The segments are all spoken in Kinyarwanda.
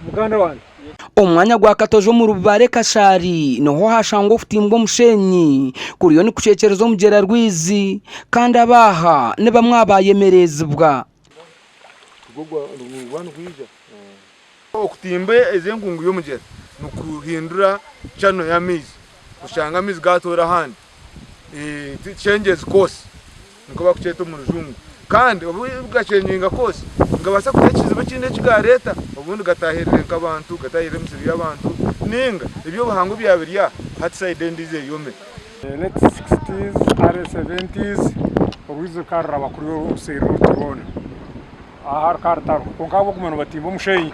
muganda wanjye omwanya gwa katojo mu rubare kashari noho hashanga ofutimbwa mushenyi kuriyo ni kucekereza omugera rwizi kandi abaha ne bamwe abayemerezibwa okutimba ezenkungu y'omugera nukuhindura chano ya mizi kushanga mizi gatora handi changes course niko bakuceta mu rujungu kandi ubugachenjinga kose ngabasa kutekiziba kinde kigareta ubundi gatahirire nk'abantu gatahirire musiri y'abantu ninga ibyo buhango byabirya hati side ndize yome late 60s are 70s ubizo karra bakuru usero tubona ahar karta konkabo kumano batimba musheyi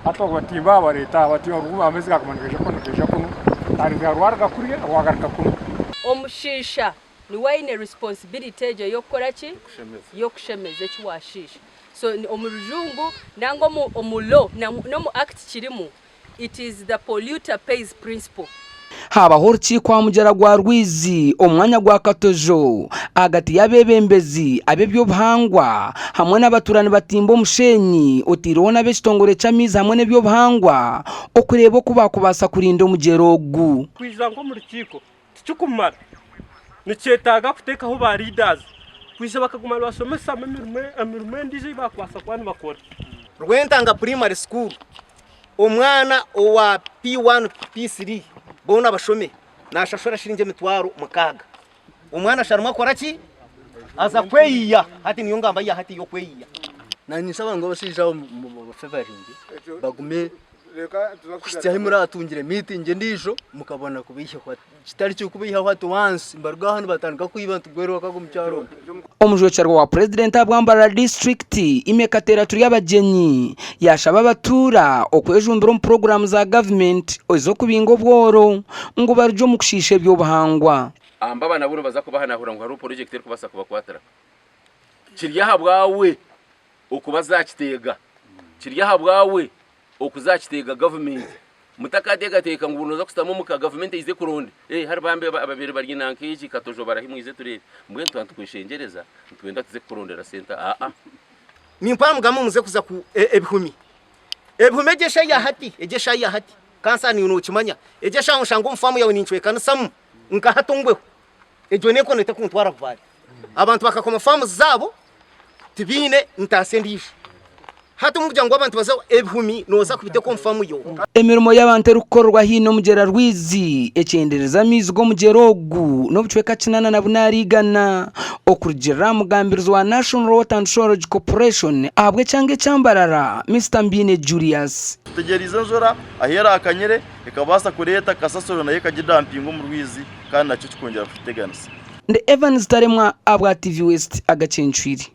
hato batimba bareta batimba ruba amezi gakumanisha kuno tari garwarga kuriye wagarka kuno omushisha ni wayine responsibility ejo yokoraki yokushemeza ekiwashisha so omurujungu nango omulo no mu act kirimu it is the polluter pays principle habaho urukiko wa mugera gwa rwizi omwanya gwa katojo agati y'abebembezi ab'ebyobuhangwa hamwe n'abaturani batimba omushenyi otiriho n'ab'ekitongore ky'amizi hamwe n'ebyobuhangwa okureba oku bakubasa kurinda omugera ogu kwiza nko mu rukiko tikikumara nikyetaaga kuteekaho ba leaders kwiza bakaguma basomesa emirimo endijo bakwasa kwani bakora Rwentanga primary school omwana owa P1 P3 bona bashome nashashora shirinje mitwaro mukaga umwana sharuma akora ki aza kweyiya hati niyo ngamba ya hati yo kweyiya nanyisaba ngo bashijaho mu favoringi bagume kushya himura atungire meeting ndijo mukabona kubishya kwa kitari cyo kubiha hatu once mbarwa hano batandika kuyiba tugwero bakagumcyaro omujocero wa president abwambara district imekatera turi y'abagenyi yashaba abatura okwejumbira mu program za government ozo kubingo bworo ngo barjo mu kushishe byobuhangwa bana buno baza kubahanahura ngo hari project iri kubasa kubakwatara kiryaha bwawe okubazakitega kiryaha bwawe okuzakitega government mutakateka teka ngo unoza kusitamo mu government ize kuronde hari bambe ababiri bari nankiji katojo barahimwize turere mbwe twantu kwishengereza twenda tuze kurondera center nimpa mugamu muze kuza ku ebihumi egesha ya hati kansa ni uno kimanya egesha nshango umfamu yawe ninchwe kana samu nka hatongwe ejo neko nete kuntwara kuvari abantu bakakoma famu zabo tibine ntasendisha hati umuryango w'abantu baza ebihumi noza kubite ko mfamu yo emirimo y'abantu rukorwa hino mugera rwizi ecendereza mizigo mugerogu no bucweka kinana na bunarigana okurugera mugambirizo wa National Water and Storage Corporation ahabwe cyange cyambarara Mr Mbine Julius tegeriza njora ahera akanyere ikabasa kureta kasasoro naye kagidampingo mu rwizi kandi nacyo kikongera kuteganisa nde Evans Taremwa abwa TV West agacenchwiri